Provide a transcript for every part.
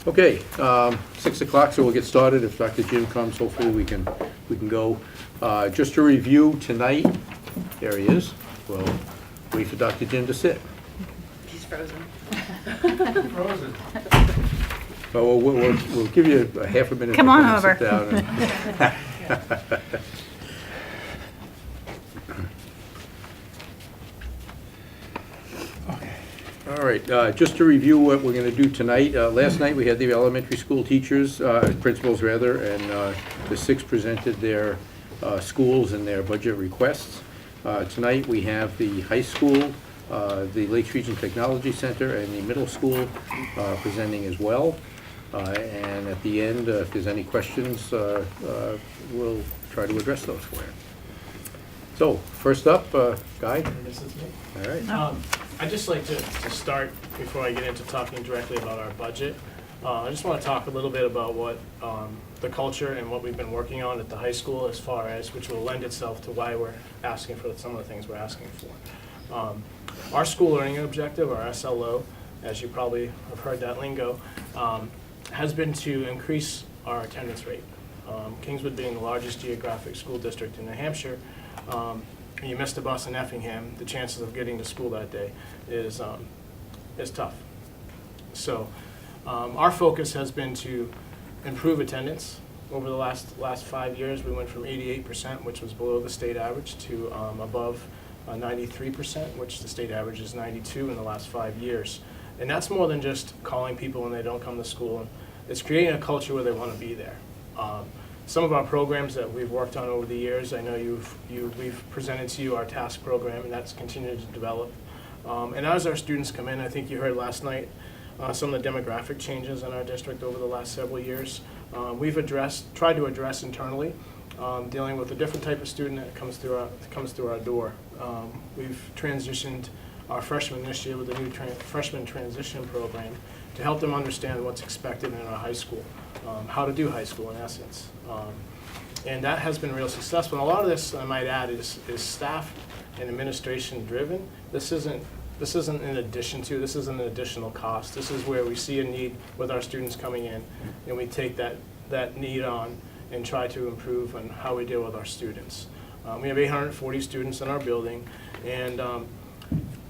Okay, 6 o'clock, so we'll get started. If Dr. Jim comes, hopefully we can go. Just to review tonight, there he is. We'll wait for Dr. Jim to sit. He's frozen. Frozen. So we'll give you a half a minute. Come to on and over. sit down and- All right, just to review what we're going to do tonight. Last night, we had the elementary school teachers, principals rather, and the 6 presented their schools and their budget requests. Tonight, we have the high school, the Lakes Region Technology Center, and the middle school presenting as well. And at the end, if there's any questions, we'll try to address those for you. So, first up, Guy. This is me. All right. I'd just like to start, before I get into talking directly about our budget, I just want to talk a little bit about what the culture and what we've been working on at the high school as far as, which will lend itself to why we're asking for some of the things we're asking for. Our school learning objective, our SLO, as you probably have heard that lingo, has been to increase our attendance rate. Kingswood being the largest geographic school district in New Hampshire, and you missed a bus in Effingham, the chances of getting to school that day is tough. So our focus has been to improve attendance. Over the last 5 years, we went from 88%, which was below the state average, to above 93%, which the state average is 92 in the last 5 years. And that's more than just calling people when they don't come to school. And it's creating a culture where they want to be there. Some of our programs that we've worked on over the years, I know we've presented to you our task program, and that's continued to develop. And as our students come in, I think you heard last night some of the demographic changes in our district over the last several years. We've tried to address internally, dealing with a different type of student that comes through our door. We've transitioned our freshmen this year with a new freshman transition program to help them understand what's expected in our high school, how to do high school in essence. And that has been real successful. And a lot of this, I might add, is staff and administration driven. This isn't in addition to, this isn't an additional cost. This is where we see a need with our students coming in, and we take that need on and try to improve on how we deal with our students. We have 840 students in our building, and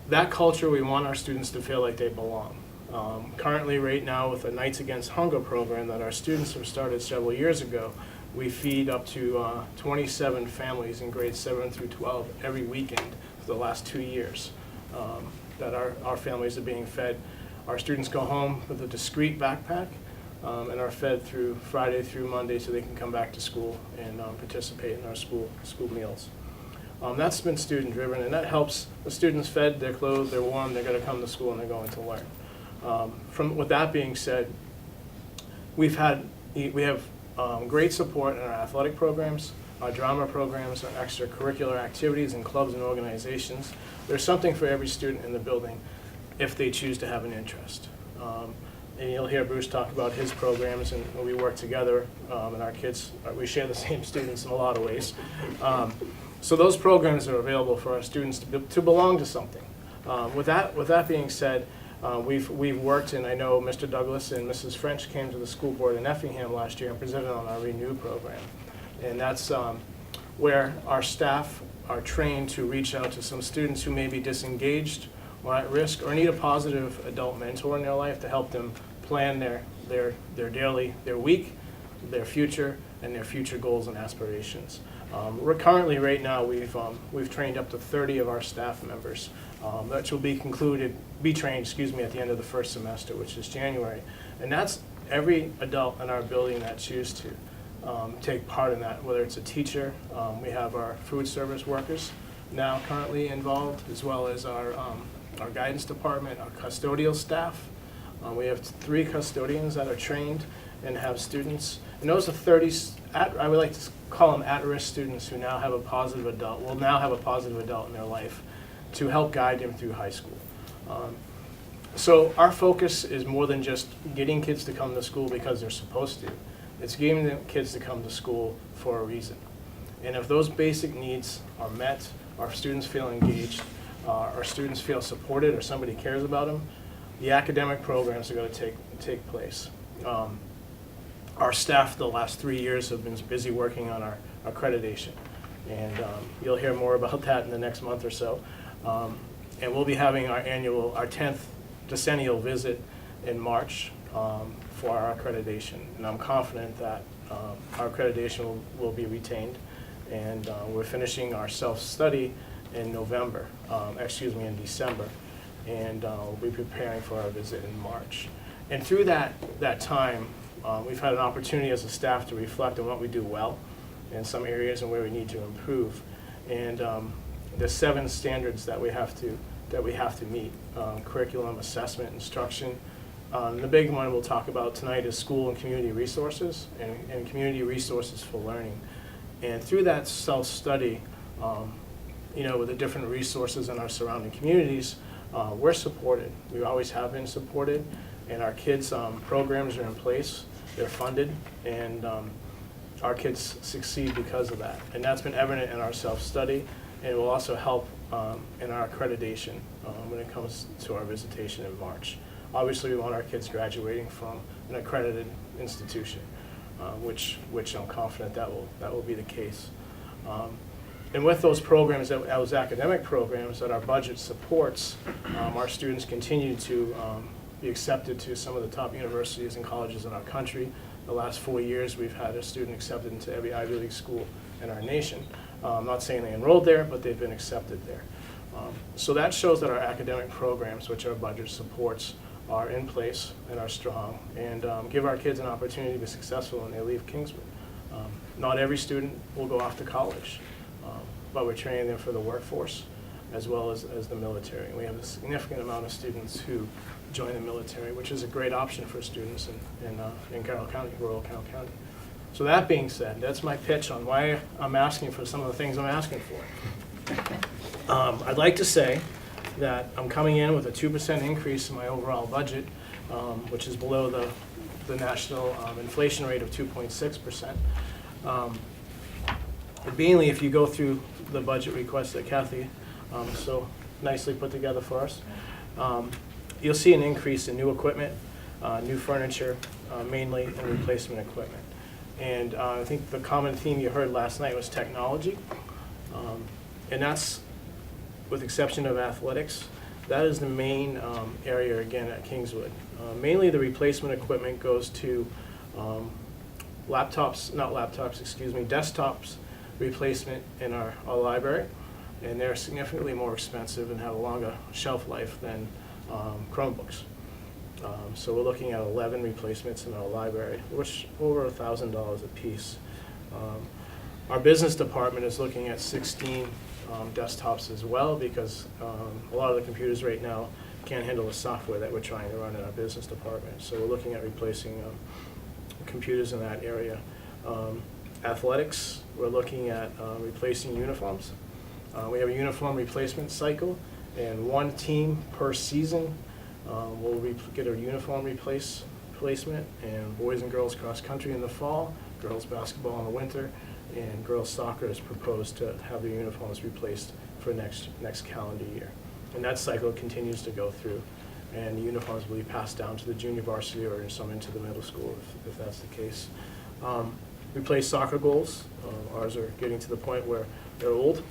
that culture, we want our students to feel like they belong. Currently, right now, with the Nights Against Hunger program that our students have started several years ago, we feed up to 27 families in grades 7 through 12 every weekend for the last 2 years that our families are being fed. Our students go home with a discrete backpack and are fed through Friday through Monday so they can come back to school and participate in our school meals. That's been student driven, and that helps the students fed, they're clothed, they're warm, they're going to come to school and they're going to learn. With that being said, we have great support in our athletic programs, our drama programs, our extracurricular activities and clubs and organizations. There's something for every student in the building if they choose to have an interest. And you'll hear Bruce talk about his programs, and we work together, and our kids, we share the same students in a lot of ways. So those programs are available for our students to belong to something. With that being said, we've worked, and I know Mr. Douglas and Mrs. French came to the school board in Effingham last year and presented on our Renew program. And that's where our staff are trained to reach out to some students who may be disengaged or at risk or need a positive adult mentor in their life to help them plan their week, their future, and their future goals and aspirations. We're currently, right now, we've trained up to 30 of our staff members, which will be trained, at the end of the first semester, which is January. And that's every adult in our building that chooses to take part in that, whether it's a teacher. We have our food service workers now currently involved, as well as our guidance department, our custodial staff. We have 3 custodians that are trained and have students. And those are 30, I would like to call them at-risk students who now have a positive adult, will now have a positive adult in their life to help guide them through high school. So our focus is more than just getting kids to come to school because they're supposed to. It's getting the kids to come to school for a reason. And if those basic needs are met, our students feel engaged, our students feel supported, or somebody cares about them, the academic programs are going to take place. Our staff the last 3 years have been busy working on our accreditation. And you'll hear more about that in the next month or so. And we'll be having our 10th decennial visit in March for our accreditation. And I'm confident that our accreditation will be retained. And we're finishing our self-study in in December. And we'll be preparing for our visit in March. And through that time, we've had an opportunity as a staff to reflect on what we do well in some areas and where we need to improve. And the 7 standards that we have to meet: curriculum, assessment, instruction. The big one we'll talk about tonight is school and community resources, and community resources for learning. And through that self-study, with the different resources in our surrounding communities, we're supported. We always have been supported, and our kids' programs are in place. They're funded, and our kids succeed because of that. And that's been evident in our self-study, and it will also help in our accreditation when it comes to our visitation in March. Obviously, we want our kids graduating from an accredited institution, which I'm confident that will be the case. And with those programs, those academic programs that our budget supports, our students continue to be accepted to some of the top universities and colleges in our country. The last 4 years, we've had a student accepted into every Ivy League school in our nation. I'm not saying they enrolled there, but they've been accepted there. So that shows that our academic programs, which our budget supports, are in place and are strong, and give our kids an opportunity to be successful when they leave Kingswood. Not every student will go off to college, but we're training them for the workforce as well as the military. And we have a significant amount of students who join the military, which is a great option for students in Carroll County, rural Carroll County. So that being said, that's my pitch on why I'm asking for some of the things I'm asking for. I'd like to say that I'm coming in with a 2% increase in my overall budget, which is below the national inflation rate of 2.6%. Mainly, if you go through the budget request that Kathy so nicely put together for us, you'll see an increase in new equipment, new furniture, mainly in replacement equipment. And I think the common theme you heard last night was technology. And that's, with exception of athletics, that is the main area again at Kingswood. Mainly the replacement equipment goes to desktops replacement in our library. And they're significantly more expensive and have a longer shelf life than Chromebooks. So we're looking at 11 replacements in our library, which over $1,000 a piece. Our business department is looking at 16 desktops as well, because a lot of the computers right now can't handle the software that we're trying to run in our business department. So we're looking at replacing computers in that area. Athletics, we're looking at replacing uniforms. We have a uniform replacement cycle, and 1 team per season will get a uniform replacement, and boys and girls cross country in the fall, girls basketball in the winter, and girls soccer is proposed to have their uniforms replaced for next calendar year. And that cycle continues to go through, and the uniforms will be passed down to the junior varsity or some into the middle school if that's the case. Replace soccer goals. Ours are getting to the point where they're old,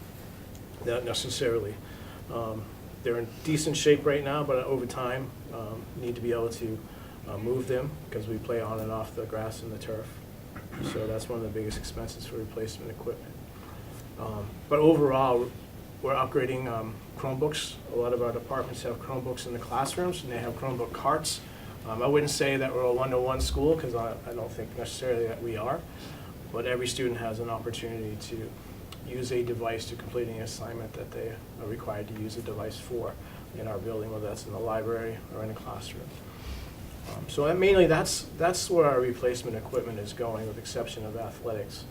not necessarily. They're in decent shape right now, but over time, need to be able to move them because we play on and off the grass and the turf. So that's one of the biggest expenses for replacement equipment. But overall, we're upgrading Chromebooks. A lot of our departments have Chromebooks in the classrooms, and they have Chromebook carts. I wouldn't say that we're a one-to-one school, because I don't think necessarily that we are, but every student has an opportunity to use a device to complete an assignment that they are required to use a device for in our building, whether that's in the library or in a classroom. So mainly that's where our replacement equipment is going, with the exception of athletics.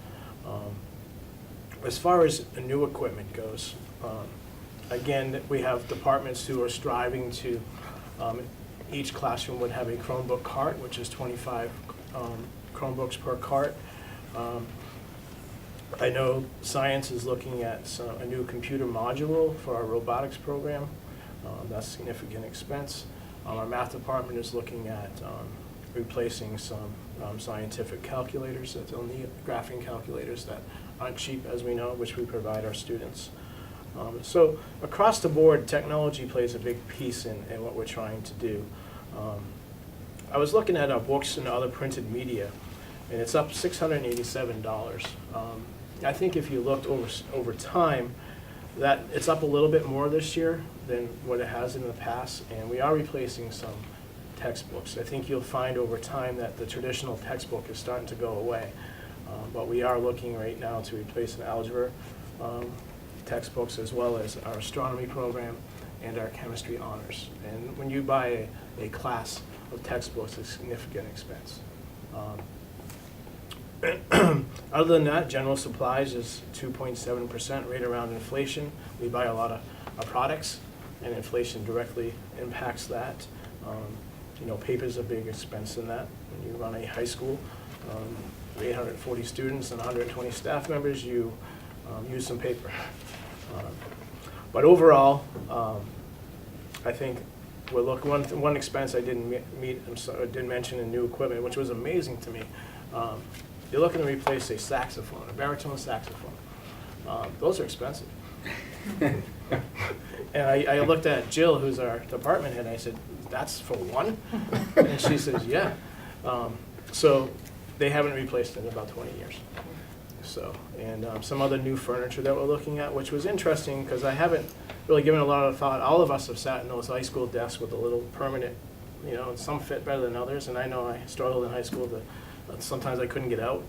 As far as new equipment goes, again, we have departments who are striving to, each classroom would have a Chromebook cart, which is 25 Chromebooks per cart. I know science is looking at a new computer module for our robotics program. That's a significant expense. Our math department is looking at replacing some scientific calculators that they'll need, graphing calculators that aren't cheap, as we know, which we provide our students. So across the board, technology plays a big piece in what we're trying to do. I was looking at our books and other printed media, and it's up $687. I think if you looked over time, that it's up a little bit more this year than what it has in the past, and we are replacing some textbooks. I think you'll find over time that the traditional textbook is starting to go away, but we are looking right now to replace an algebra textbooks, as well as our astronomy program and our chemistry honors. And when you buy a class of textbooks, it's a significant expense. Other than that, general supplies is 2.7% right around inflation. We buy a lot of products, and inflation directly impacts that. You know, paper's a big expense in that. When you run a high school, 840 students and 120 staff members, you use some paper. But overall, I think we'll look, one expense I didn't didn't mention in new equipment, which was amazing to me. You're looking to replace a saxophone, a baritone saxophone. Those are expensive. And I looked at Jill, who's our department head, and I said, "That's for one?" And she says, "Yeah." So they haven't replaced it in about 20 years. So, and some other new furniture that we're looking at, which was interesting because I haven't really given a lot of thought. All of us have sat in those high school desks with a little permanent, you know, and some fit better than others. And I know I struggled in high school sometimes I couldn't get out.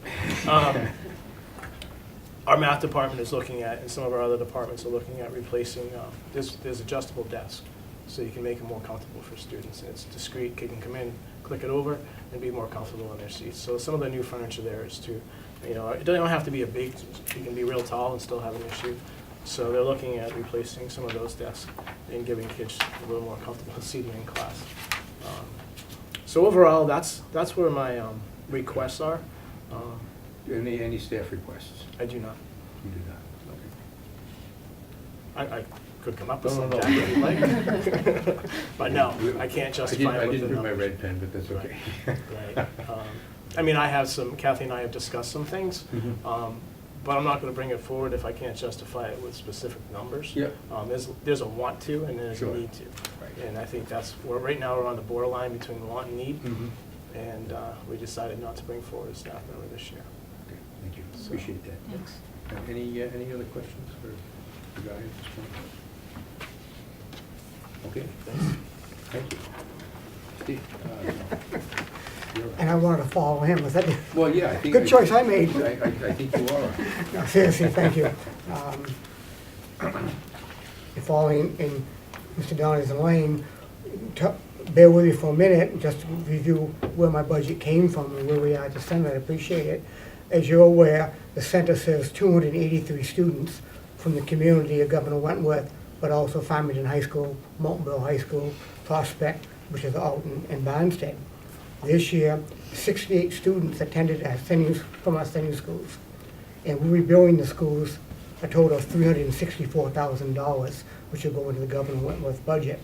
Our math department is looking at, and some of our other departments are looking at replacing, there's adjustable desks, so you can make it more comfortable for students. And it's discreet, kids can come in, click it over, and be more comfortable in their seats. So some of the new furniture there is to, you know, it doesn't have to be a big, you can be real tall and still have an issue. So they're looking at replacing some of those desks and giving kids a little more comfortable seating in class. So overall, that's where my requests are. Any staff requests? I do not. You do not, okay. I could come up with No, some no, no. Jack, if you'd like. But no, I can't justify I it with didn't the bring my numbers. red pen, but that's okay. Right. I mean, I have some, Kathy and I have discussed some things, but I'm not gonna bring it forward if I can't justify it with specific numbers. Yeah. There's a want to and there's a Sure. need to. Right. And I think right now we're on the borderline between want and need, Mhm. and we decided not to bring forward a staff member this year. Okay, thank you. So- Appreciate that. Thanks. Any other questions for the guy at this point? Okay, thank you. Steve? You're And I wanted to follow him. Was that Well, yeah, I think. good choice I made? I think you are. No, seriously, thank you. Following in Mr. Donnie's lane, bear with me for a minute, just to review where my budget came from and where we are at the center. I appreciate it. As you're aware, the center serves 283 students from the community of Governor Wentworth, but also Farmington High School, Miltonville High School, Prospect, which is out in Barnstead. This year, 68 students attended from our sending schools, and we're rebuilding the schools a total of $364,000, which will go into the Governor Wentworth budget.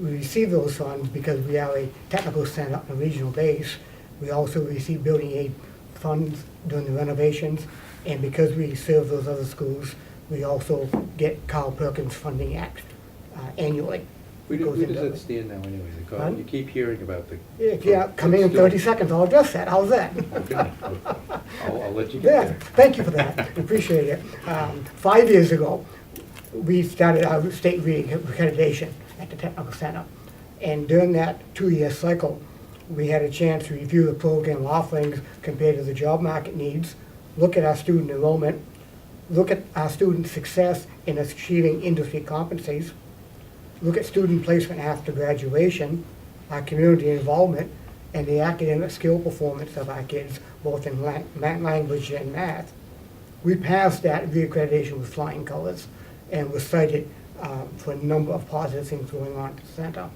We receive those funds because we are a technical center on a regional base. We also receive building aid funds during the renovations, and because we serve those other schools, we also get Carl Perkins Funding Act annually. Where Goes does into that the- stand now anyway? Pardon? You keep hearing about the. Yeah, come in 30 seconds, I'll address that. How's that? Okay. I'll let you get Yeah, there. thank you for that, appreciate it. 5 years ago, we started our state accreditation at the Technical Center. And during that 2-year cycle, we had a chance to review the program offerings compared to the job market needs, look at our student enrollment, look at our student success in achieving industry competencies, look at student placement after graduation, our community involvement, and the academic skill performance of our kids, both in language and math. We passed that reaccreditation with flying colors and was cited for a number of positive things going on at the center.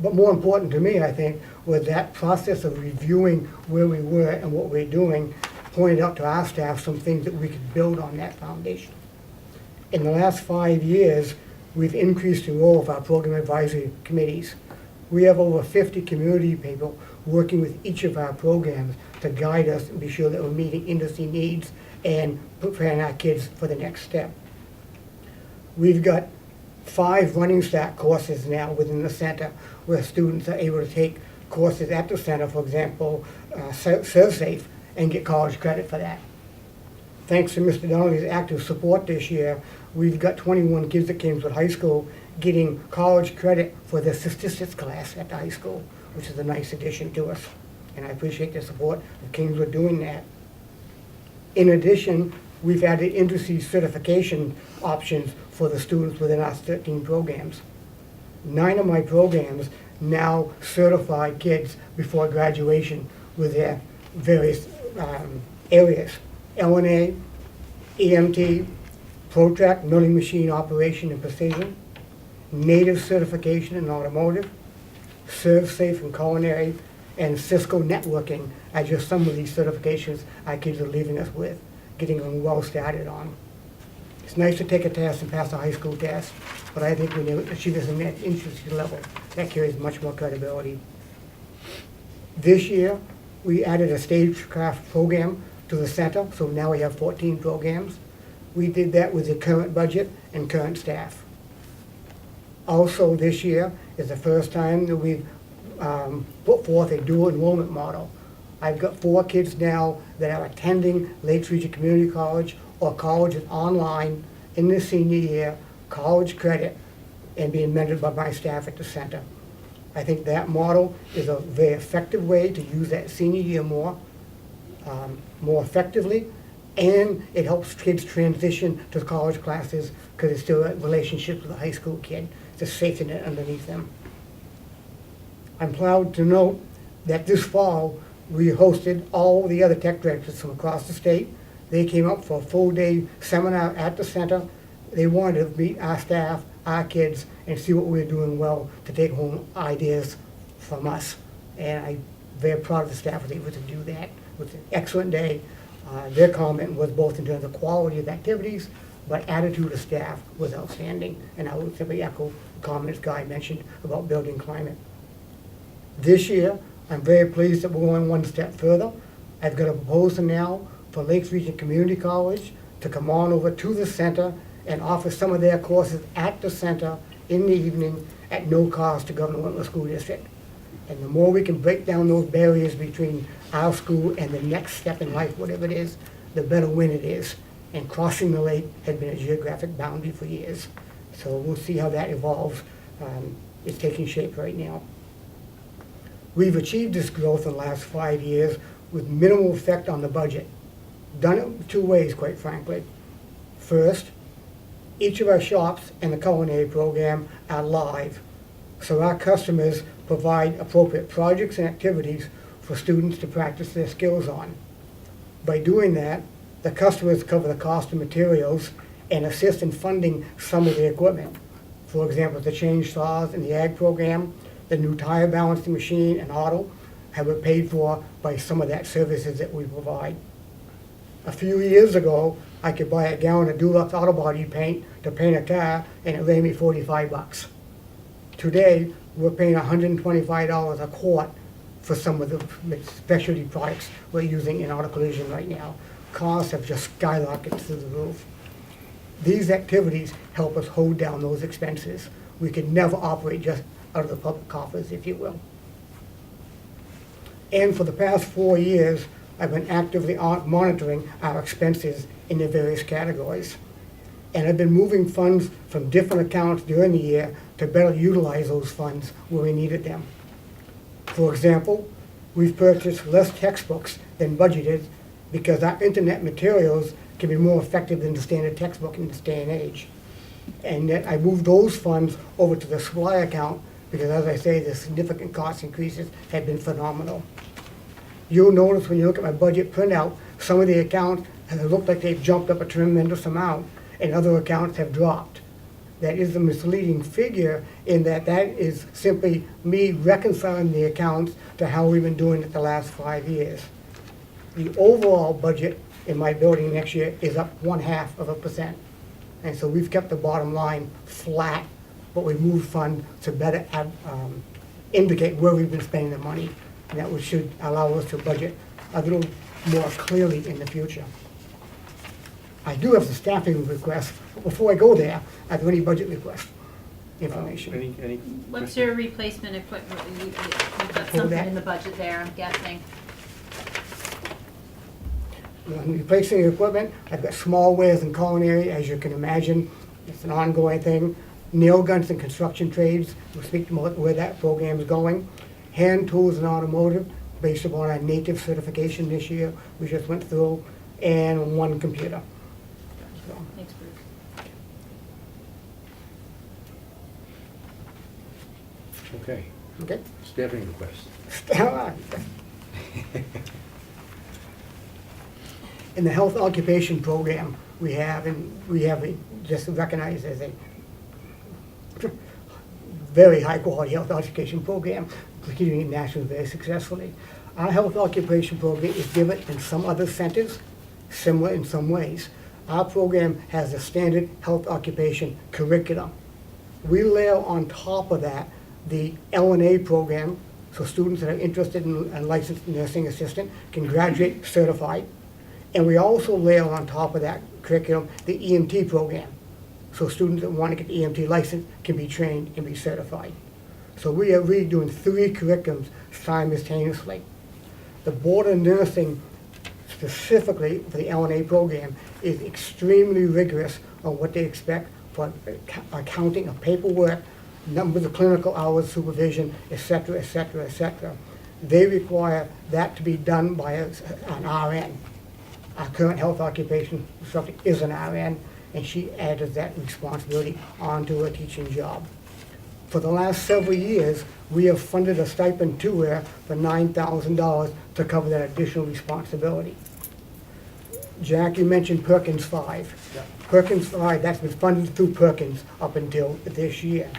But more important to me, I think, was that process of reviewing where we were and what we're doing, pointed out to our staff some things that we could build on that foundation. In the last 5 years, we've increased the role of our program advisory committees. We have over 50 community people working with each of our programs to guide us and be sure that we're meeting industry needs and preparing our kids for the next step. We've got 5 running start courses now within the center where students are able to take courses at the center, for example, ServSafe, and get college credit for that. Thanks to Mr. Donnelly's active support this year, we've got 21 kids at Kingswood High School getting college credit for their statistics class at the high school, which is a nice addition to us. And I appreciate the support of Kingswood doing that. In addition, we've added industry certification options for the students within our 13 programs. 9 of my programs now certify kids before graduation with their various areas. LNA, EMT, ProTrack, milling machine operation and precision, native certification in automotive, ServSafe and culinary, and Cisco networking are just some of these certifications our kids are leaving us with, getting them well started on. It's nice to take a test and pass a high school test, but I think when you achieve this at an industry level, that carries much more credibility. This year, we added a stagecraft program to the center, so now we have 14 programs. We did that with the current budget and current staff. Also this year is the first time that we've put forth a dual enrollment model. I've got 4 kids now that are attending Lakes Region Community College or colleges online in the senior year, college credit, and being mentored by my staff at the center. I think that model is a very effective way to use that senior year more effectively, and it helps kids transition to college classes because it's still a relationship with a high school kid. It's a safety net underneath them. I'm proud to note that this fall we hosted all the other tech directors from across the state. They came up for a full-day seminar at the center. They wanted to meet our staff, our kids, and see what we're doing well to take home ideas from us. And I'm very proud of the staff was able to do that. It was an excellent day. Their comment was both in terms of quality of activities, but attitude of staff was outstanding. And I would simply echo the comments Guy mentioned about building climate. This year, I'm very pleased that we're going one step further. I've got a proposal now for Lakes Region Community College to come on over to the center and offer some of their courses at the center in the evening at no cost to Wentworth School District. And the more we can break down those barriers between our school and the next step in life, whatever it is, the better win it is. And crossing the lake has been a geographic boundary for years. So we'll see how that evolves. It's taking shape right now. We've achieved this growth in the last 5 years with minimal effect on the budget. Done it 2 ways, quite frankly. First, each of our shops and the culinary program are live, so our customers provide appropriate projects and activities for students to practice their skills on. By doing that, the customers cover the cost of materials and assist in funding some of the equipment. For example, the change saws in the ag program, the new tire balancing machine and auto have been paid for by some of that services that we provide. A few years ago, I could buy a gallon of Dulux auto body paint to paint a car, and it ran me 45 bucks. Today, we're paying $125 a quart for some of the specialty products we're using in auto collision right now. Costs have just skyrocketed through the roof. These activities help us hold down those expenses. We could never operate just out of the public coffers, if you will. And for the past 4 years, I've been actively monitoring our expenses in the various categories. And I've been moving funds from different accounts during the year to better utilize those funds where we needed them. For example, we've purchased less textbooks than budgeted because our internet materials can be more effective than the standard textbook in this day and age. And yet I moved those funds over to the supply account because, as I say, the significant cost increases have been phenomenal. You'll notice when you look at my budget printout, some of the accounts have looked like they've jumped up a tremendous amount, and other accounts have dropped. That is a misleading figure in that that is simply me reconciling the accounts to how we've been doing it the last 5 years. The overall budget in my building next year is up 0.5%. And so we've kept the bottom line flat, but we moved funds to better indicate where we've been spending the money. And that should allow us to budget a little more clearly in the future. I do have some staffing requests, but before I go there, are there any budget request information? Any? What's your replacement equipment? You've got For something that? in the budget there, I'm guessing. When replacing equipment, I've got small wares and culinary, as you can imagine. It's an ongoing thing. Nail guns and construction trades, we'll speak about where that program is going. Hand tools and automotive, based upon our native certification this year, we just went through, and one computer. So, Thanks, Bruce. Okay, okay? staffing requests. In the health occupation program, we have just recognized as a very high quality health occupation program, continuing nationally very successfully. Our health occupation program is different than some other centers, similar in some ways. Our program has a standard health occupation curriculum. We layer on top of that the L&A program, so students that are interested in a licensed nursing assistant can graduate certified. And we also layer on top of that curriculum the EMT program. So students that want to get the EMT license can be trained and be certified. So we are really doing 3 curriculums simultaneously. The Board of Nursing, specifically for the L&A program, is extremely rigorous on what they expect for accounting of paperwork, numbers of clinical hours, supervision, et cetera, et cetera, et cetera. They require that to be done by an RN. Our current health occupation instructor is an RN, and she added that responsibility onto her teaching job. For the last several years, we have funded a stipend to her for $9,000 to cover that additional responsibility. Jack, you mentioned Perkins 5. Yeah. Perkins 5, that's been funded through Perkins up until this year.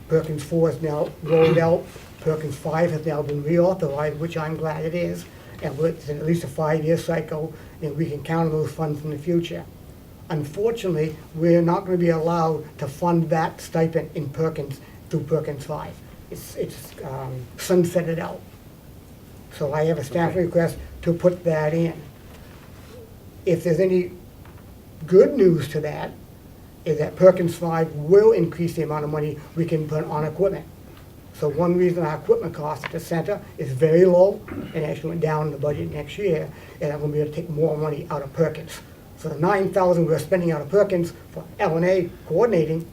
Perkins 4 is now rolled out. Perkins 5 has now been reauthorized, which I'm glad it is. And it's at least a 5-year cycle, and we can count on those funds in the future. Unfortunately, we're not going to be allowed to fund that stipend in Perkins through Perkins 5. It's sunsetted out. So I have a staff Okay. request to put that in. If there's any good news to that, is that Perkins 5 will increase the amount of money we can put on equipment. So one reason our equipment cost at the center is very low, and actually went down in the budget next year, and I'm gonna be able to take more money out of Perkins. So the $9,000 we're spending out of Perkins for L&A coordinating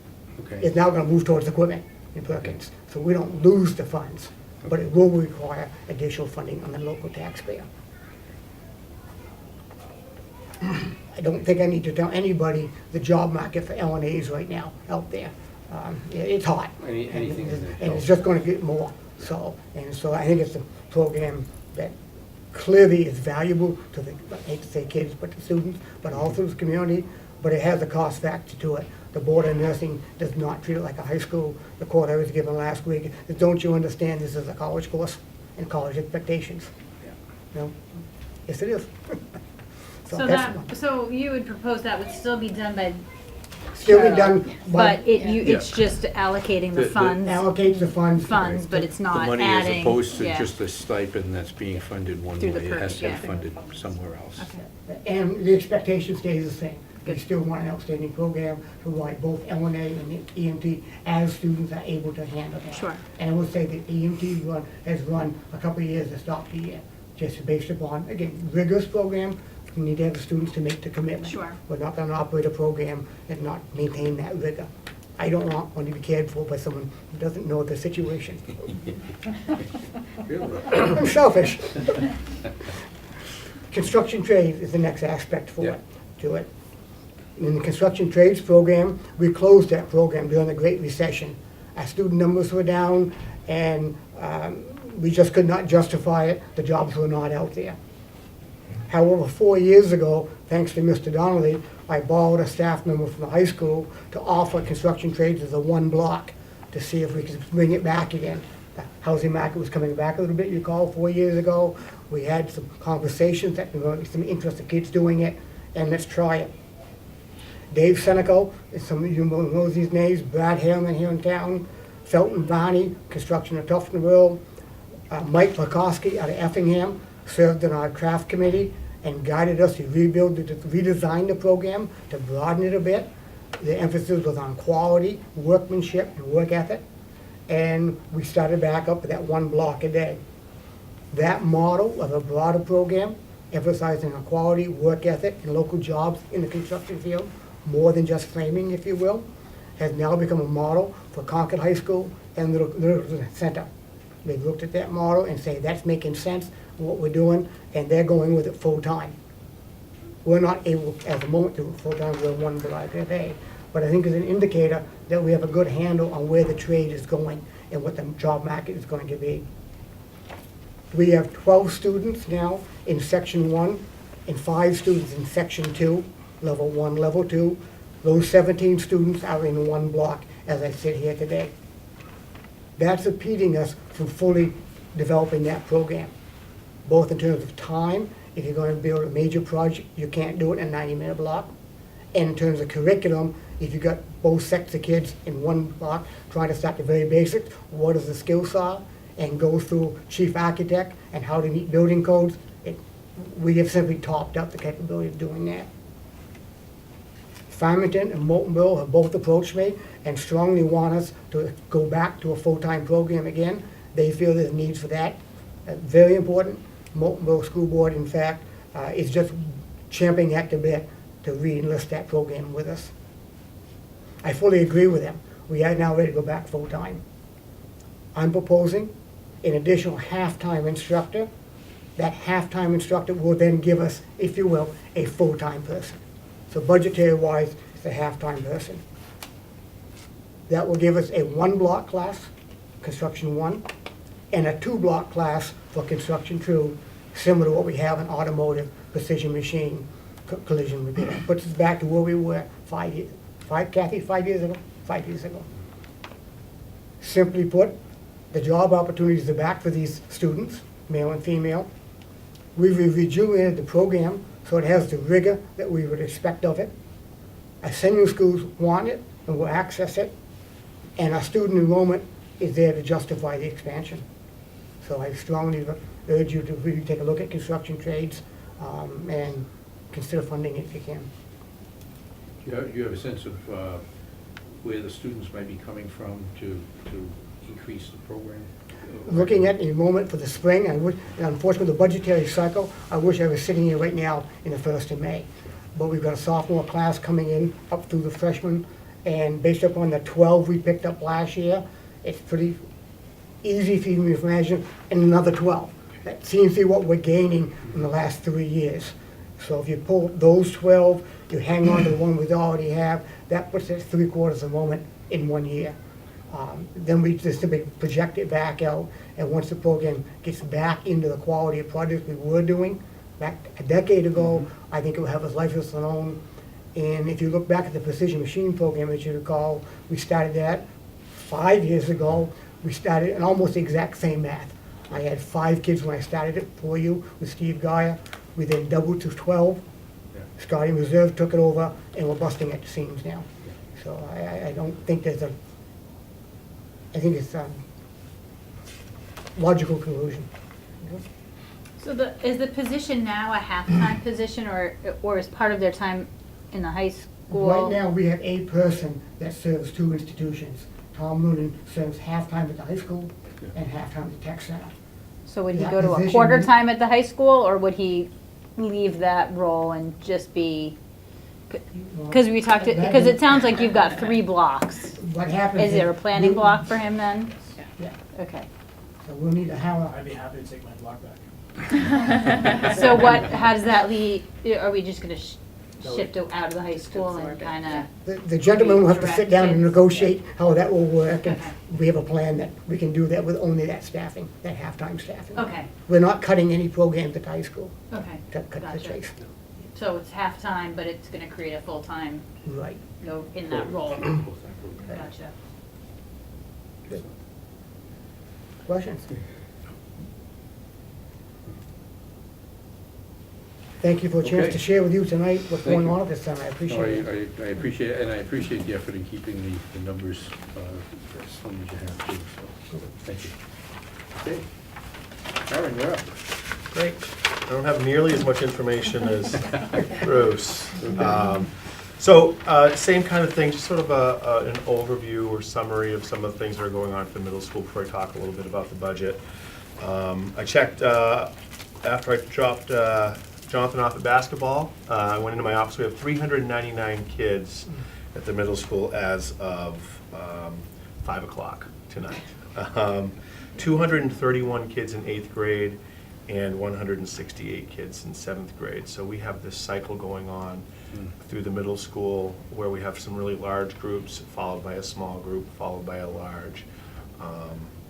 Okay. is now gonna move towards equipment in Perkins. So we don't lose the funds, but it will require additional funding on the local taxpayer. I don't think I need to tell anybody the job market for L&As right now out there. It's hot. Anything in there. And it's just gonna get more, so I think it's a program that clearly is valuable to the, I hate to say kids, but the students, but also the community, but it has a cost factor to it. The Board of Nursing does not treat it like a high school. The quote I was given last week is, "Don't you understand this is a college course and college expectations?" Yeah. No? Yes, it is. So you would propose that would still be done by, Still be done by, but it's just allocating the The- funds, allocate the funds. but it's The not money adding. as opposed to yeah. just a stipend that's being funded one way, Through the it has to be Perkins, yeah. funded somewhere else. Okay. And the expectation stays the same. We Good. still want an outstanding program to provide both L&A and EMT as students are able to handle that. Sure. And I will say that EMT has run a couple of years to stop the year, just based upon, again, rigorous program. We need to have the students to make the commitment. Sure. We're not gonna operate a program and not maintain that rigor. I don't want one to be cared for by someone who doesn't know the situation. Really? I'm selfish. Construction trades is the next aspect for Yeah. it, to it. In the construction trades program, we closed that program during the Great Recession. Our student numbers were down, and we just could not justify it. The jobs were not out there. However, 4 years ago, thanks to Mr. Donnelly, I borrowed a staff member from the high school to offer construction trades as a 1 block to see if we could bring it back again. The housing market was coming back a little bit, you recall, 4 years ago. We had some conversations that there were some interested kids doing it, and let's try it. Dave Senecal, some of you know these names, Brad Harriman here in town, Felton Varney, construction of Tuftonville. Mike Plakowski out of Effingham served on our craft committee and guided us to redesign the program to broaden it a bit. The emphasis was on quality, workmanship, and work ethic. And we started back up with that 1 block a day. That model of a broader program, emphasizing on quality, work ethic, and local jobs in the construction field, more than just framing, if you will, has now become a model for Concord High School and Middleton Center. They've looked at that model and say that's making sense, what we're doing, and they're going with it full-time. We're not able, at the moment, to do it full-time, we're 1 block a day. But I think it's an indicator that we have a good handle on where the trade is going and what the job market is going to be. We have 12 students now in Section 1 and 5 students in Section 2, Level 1, Level 2. Those 17 students are in 1 block as I sit here today. That's impeding us from fully developing that program, both in terms of time. If you're going to build a major project, you can't do it in a 90-minute block. And in terms of curriculum, if you've got both sets of kids in 1 block, trying to start the very basics, what is the skills are, and go through chief architect and how to meet building codes, we have simply topped up the capability of doing that. Farmington and Wolfeboro have both approached me and strongly want us to go back to a full-time program again. They feel there's needs for that. Very important. Wolfeboro School Board, in fact, is just championing at the bit to re-enlist that program with us. I fully agree with them. We are now ready to go back full-time. I'm proposing an additional half-time instructor. That half-time instructor will then give us, if you will, a full-time person. So budgetary-wise, it's a half-time person. That will give us a 1-block class, Construction 1, and a 2-block class for Construction 2, similar to what we have in automotive, precision machine, collision repair. Puts us back to where we were 5 years ago? 5 years ago. Simply put, the job opportunities are back for these students, male and female. We've rejuvenated the program so it has the rigor that we would expect of it. Our senior schools want it and will access it, and our student enrollment is there to justify the expansion. So I strongly urge you to really take a look at construction trades and consider funding it if you can. Do you have a sense of where the students might be coming from to increase the program? Looking at enrollment for the spring, and unfortunately the budgetary cycle, I wish I was sitting here right now in the 1st of May. But we've got a sophomore class coming in up through the freshmen, and based upon the 12 we picked up last year, it's pretty easy for you to imagine another 12. That seems to be what we're gaining in the last 3 years. So if you pull those 12, you hang on to the one we already have, that puts us 3/4 enrollment in 1 year. Then we just simply project it back out, and once the program gets back into the quality of projects we were doing back a decade ago, I think it will have its life of its own. And if you look back at the precision machine program, as you recall, we started that 5 years ago. We started in almost the exact same math. I had 5 kids when I started it for you with Steve Geyer. We then doubled to 12. Scotty Reserve took it over, and we're busting at the seams now. So I don't think there's a, I think it's a logical conclusion. So is the position now a half-time position, or is part of their time in the high school? Right now, we have a person that serves 2 institutions. Tom Noonan serves half-time at the high school and half-time at the tech center. So would he that go to a position- quarter time at the high school, or would he leave that role and just be, because we talked, because it sounds like you've got 3 blocks. What happens Is there a planning we- block for him then? Yeah, Okay. so we'll need to have I'd be happy to take my block back. So how does that lead, are we just gonna No, shift it out of the high school and absorb it, kinda? the gentleman will have to sit down and Directed. negotiate how that will work, and Okay. we have a plan that we can do that with only that staffing, that half-time staffing. Okay, We're not cutting any programs at the high school, okay, to cut the Gotcha. chase. so it's half-time, but it's gonna create a full-time, Right. in that role, gotcha. Good. Questions? thank you for a chance Okay. to share with you tonight what's Thank going you. on at this center. I No, appreciate it. I appreciate it, and I appreciate the effort in keeping the numbers as slim as you have too, so, thank you. Okay. Aaron, you're up. Great. I don't have nearly as much information as Bruce. Same kind of thing, just sort of an overview or summary of some of the things that are going on at the middle school before I talk a little bit about the budget. I checked after I dropped Jonathan off at basketball. I went into my office. We have 399 kids at the middle school as of 5 o'clock tonight. 231 kids in 8th grade and 168 kids in 7th grade. So we have this cycle going on through the middle school where we have some really large groups, followed by a small group, followed by a large,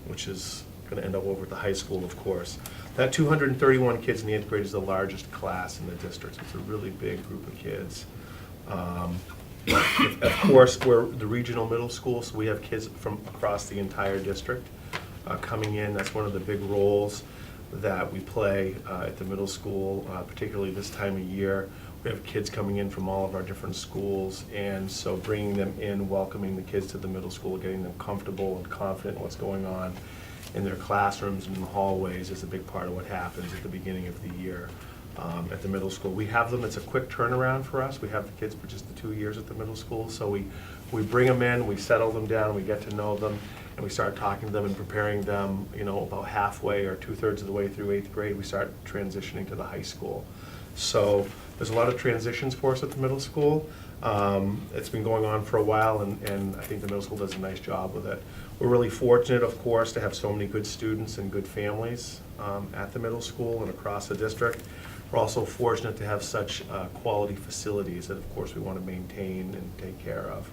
which is going to end up over at the high school, of course. That 231 kids in the 8th grade is the largest class in the district. So it's a really big group of kids. Of course, we're the regional middle school, so we have kids from across the entire district coming in. That's one of the big roles that we play at the middle school, particularly this time of year. We have kids coming in from all of our different schools, and so bringing them in, welcoming the kids to the middle school, getting them comfortable and confident in what's going on in their classrooms and in the hallways is a big part of what happens at the beginning of the year at the middle school. We have them, it's a quick turnaround for us. We have the kids for just the 2 years at the middle school, so we bring them in, we settle them down, we get to know them, and we start talking to them and preparing them, about halfway or 2/3 of the way through 8th grade, we start transitioning to the high school. So there's a lot of transitions for us at the middle school. It's been going on for a while, and I think the middle school does a nice job with it. We're really fortunate, of course, to have so many good students and good families at the middle school and across the district. We're also fortunate to have such quality facilities that, of course, we want to maintain and take care of.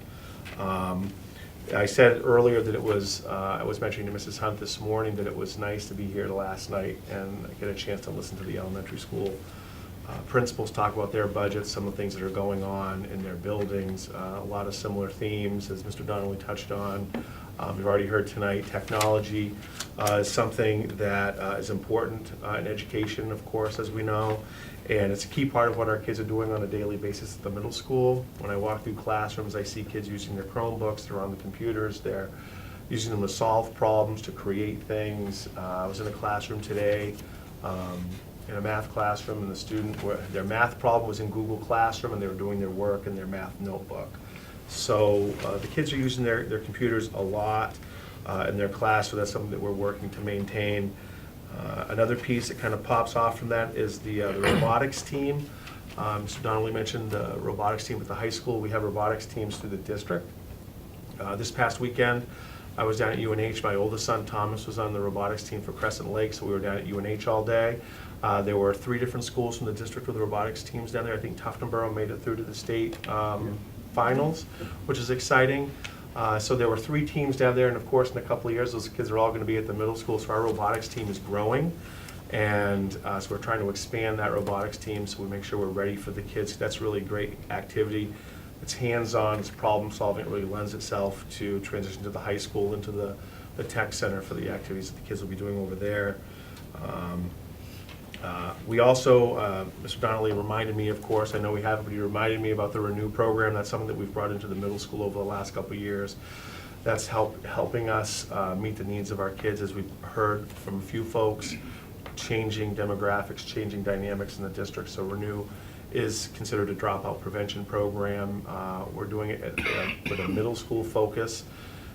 I said earlier that I was mentioning to Mrs. Hunt this morning that it was nice to be here last night and get a chance to listen to the elementary school principals talk about their budgets, some of the things that are going on in their buildings, a lot of similar themes, as Mr. Donnelly touched on. We've already heard tonight, technology is something that is important in education, of course, as we know, and it's a key part of what our kids are doing on a daily basis at the middle school. When I walk through classrooms, I see kids using their Chromebooks, they're on the computers, they're using them to solve problems, to create things. I was in a classroom today, in a math classroom, and their math problem was in Google Classroom, and they were doing their work in their math notebook. So the kids are using their computers a lot in their class, so that's something that we're working to maintain. Another piece that kind of pops off from that is the robotics team. Mr. Donnelly mentioned the robotics team at the high school. We have robotics teams through the district. This past weekend, I was down at UNH. My oldest son, Thomas, was on the robotics team for Crescent Lake, so we were down at UNH all day. There were 3 different schools from the district with robotics teams down there. I think Tuftonboro made it through to the state finals, which is exciting. So there were 3 teams down there, and of course, in a couple of years, those kids are all going to be at the middle school, so our robotics team is growing. And so we're trying to expand that robotics team so we make sure we're ready for the kids. That's really great activity. It's hands-on, it's problem-solving. It really lends itself to transition to the high school, into the tech center for the activities that the kids will be doing over there. We also, Mr. Donnelly reminded me, of course, I know we have, but he reminded me about the Renew program. That's something that we've brought into the middle school over the last couple of years. That's helping us meet the needs of our kids, as we've heard from a few folks, changing demographics, changing dynamics in the district. So Renew is considered a dropout prevention program. We're doing it with a middle school focus.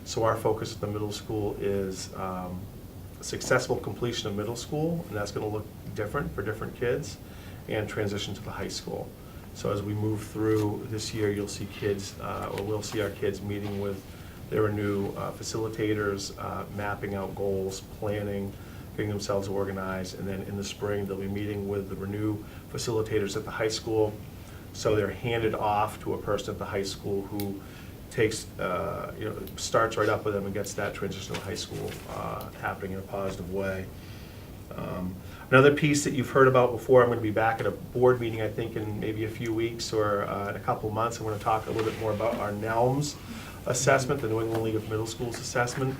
So our focus at the middle school is successful completion of middle school, and that's going to look different for different kids, and transition to the high school. So as we move through this year, you'll see kids, or we'll see our kids meeting with their new facilitators, mapping out goals, planning, getting themselves organized, and then in the spring, they'll be meeting with the Renew facilitators at the high school. So they're handed off to a person at the high school who takes, starts right up with them and gets that transition to high school happening in a positive way. Another piece that you've heard about before, I'm going to be back at a board meeting, I think, in maybe a few weeks or in a couple of months. I'm going to talk a little bit more about our NELMS assessment, the New England League of Middle Schools assessment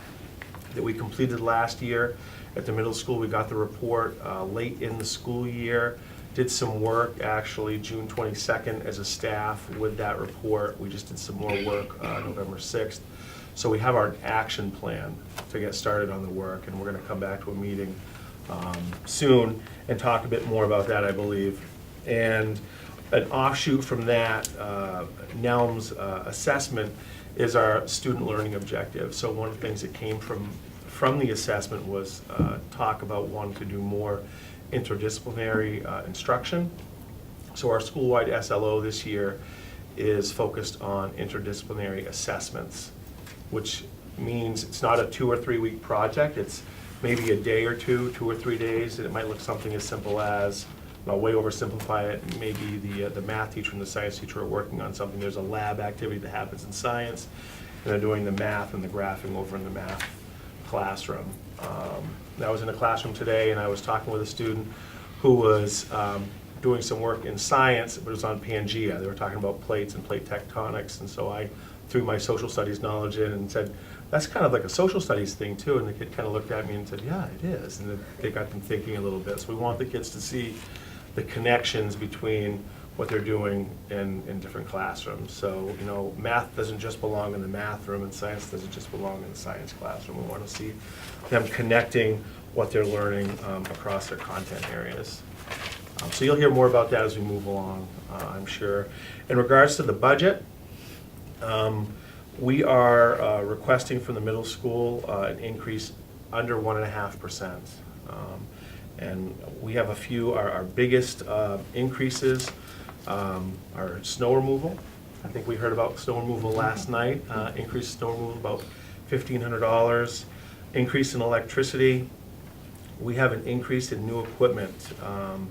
that we completed last year at the middle school. We got the report late in the school year, did some work actually June 22nd as a staff with that report. We just did some more work November 6th. So we have our action plan to get started on the work, and we're going to come back to a meeting soon and talk a bit more about that, I believe. And an offshoot from that, NELM's assessment is our student learning objective. So one of the things that came from the assessment was talk about wanting to do more interdisciplinary instruction. So our school-wide SLO this year is focused on interdisciplinary assessments, which means it's not a 2 or 3 week project. It's maybe a day or 2 or 3 days, and it might look something as simple as, I'll way oversimplify it, maybe the math teacher and the science teacher are working on something. There's a lab activity that happens in science, and they're doing the math and the graphing over in the math classroom. I was in a classroom today, and I was talking with a student who was doing some work in science, but it was on Pangea. They were talking about plates and plate tectonics, and so I threw my social studies knowledge in and said, that's kind of like a social studies thing too, and the kid kind of looked at me and said, yeah, it is, and they got them thinking a little bit. So we want the kids to see the connections between what they're doing in different classrooms. So, you know, math doesn't just belong in the math room, and science doesn't just belong in the science classroom. We want to see them connecting what they're learning across their content areas. So you'll hear more about that as we move along, I'm sure. In regards to the budget, we are requesting from the middle school an increase under 1.5%. And we have a few, our biggest increases are snow removal. I think we heard about snow removal last night. Increased snow removal about $1,500. Increase in electricity. We have an increase in new equipment of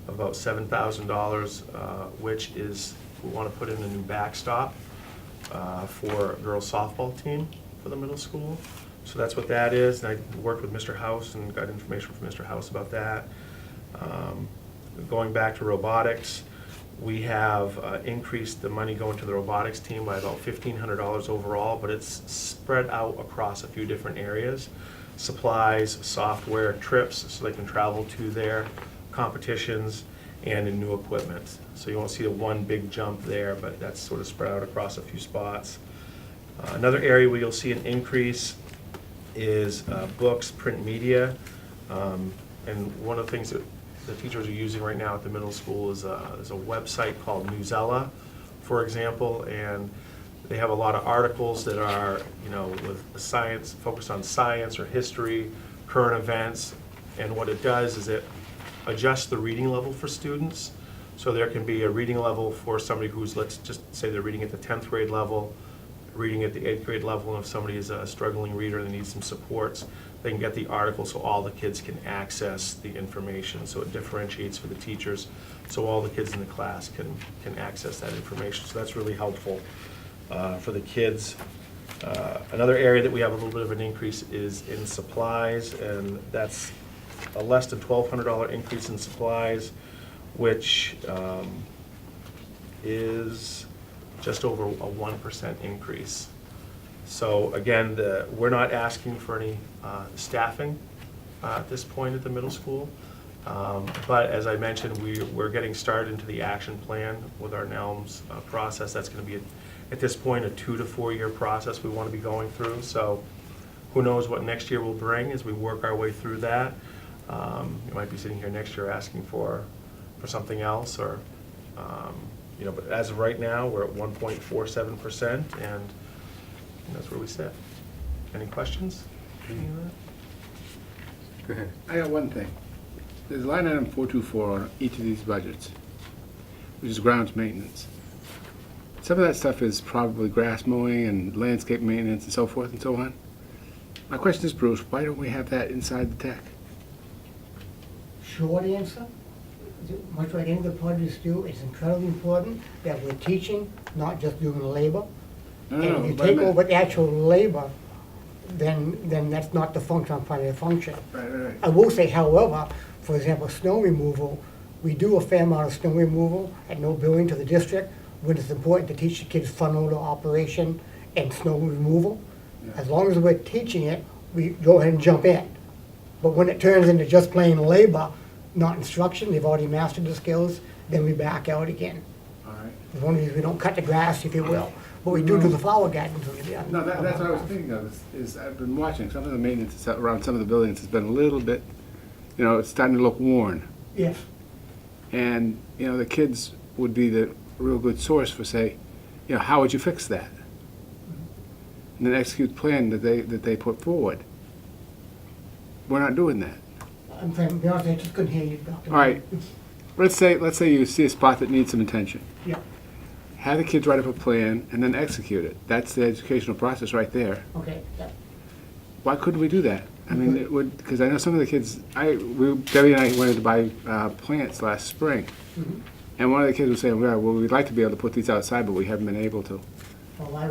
about $7,000, which is, we want to put in a new backstop for a girls softball team for the middle school. So that's what that is, and I worked with Mr. House and got information from Mr. House about that. Going back to robotics, we have increased the money going to the robotics team by about $1,500 overall, but it's spread out across a few different areas. Supplies, software, trips, so they can travel to their competitions, and in new equipment. So you won't see a one big jump there, but that's sort of spread out across a few spots. Another area where you'll see an increase is books, print media, and one of the things that the teachers are using right now at the middle school is a website called Newsella, for example, and they have a lot of articles that are, you know, with science, focused on science or history, current events, and what it does is it adjusts the reading level for students. So there can be a reading level for somebody who's, let's just say they're reading at the 10th grade level, reading at the 8th grade level, and if somebody is a struggling reader and needs some supports, they can get the article so all the kids can access the information. So it differentiates for the teachers, so all the kids in the class can access that information. So that's really helpful for the kids. Another area that we have a little bit of an increase is in supplies, and that's a less than $1,200 increase in supplies, which is just over a 1% increase. So again, we're not asking for any staffing at this point at the middle school. But as I mentioned, we're getting started into the action plan with our NELMS process. That's going to be, at this point, a 2 to 4 year process we want to be going through. So who knows what next year will bring as we work our way through that. You might be sitting here next year asking for something else, or you know, but as of right now, we're at 1.47%, and that's where we sit. Any questions? Go ahead. I got one thing. There's a line item 424 on each of these budgets, which is grounds maintenance. Some of that stuff is probably grass mowing and landscape maintenance and so forth and so on. My question is, Bruce, why don't we have that inside the tech? Short answer, much like any of the projects do, it's incredibly important that we're teaching, not just doing labor. No, And if you but I take meant- over the actual labor, then that's not the function, primary function. Right. I will say, however, for example, snow removal, we do a fair amount of snow removal at no billing to the district, when it's important to teach the kids front loader operation and snow removal. Yeah. As long as we're teaching it, we go ahead and jump in. But when it turns into just plain labor, not instruction, they've already mastered the skills, then we back out again. All right. As long as we don't cut the grass, if you will, but we do the flower gardens. No, that's what I was thinking of, is I've been watching some of the maintenance around some of the buildings has been a little bit, it's starting to look worn. Yes, And, the kids would be the real good source for, say, how would you fix that? And then execute the plan that they put forward. We're not doing that. I'm saying, to be honest, I just couldn't hear you, Dr. All right. Let's say you see a spot that needs some attention. Yeah, Have the kids write up a plan and then execute it. That's the educational process right there. okay, yeah. Why couldn't we do that? I mean, it would, because I know some of the kids, Debbie and I wanted to buy plants last spring. Mhm. And one of the kids was saying, well, we'd like to be able to put these outside, but we haven't been able to. Well, I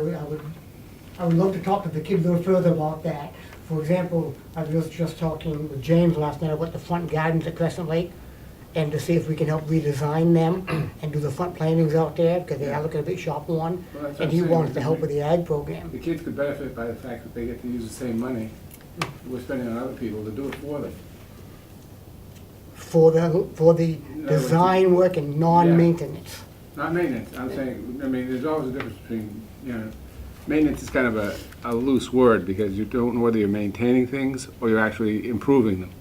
would love to talk to the kids a little further about that. For example, I was just talking with James last night about the front gardens at Crescent Lake, and to see if we can help redesign them and do the front plantings out there, because they are looking a bit shop worn. Well, that's what And I'm he saying. wants to help with the ag program. The kids could benefit by the fact that they get to use the same money we're spending on other people to do it for them. For the design work and non-maintenance. Not maintenance, I'm saying, there's always a difference between, maintenance is kind of a loose word because you don't know whether you're maintaining things or you're actually improving them.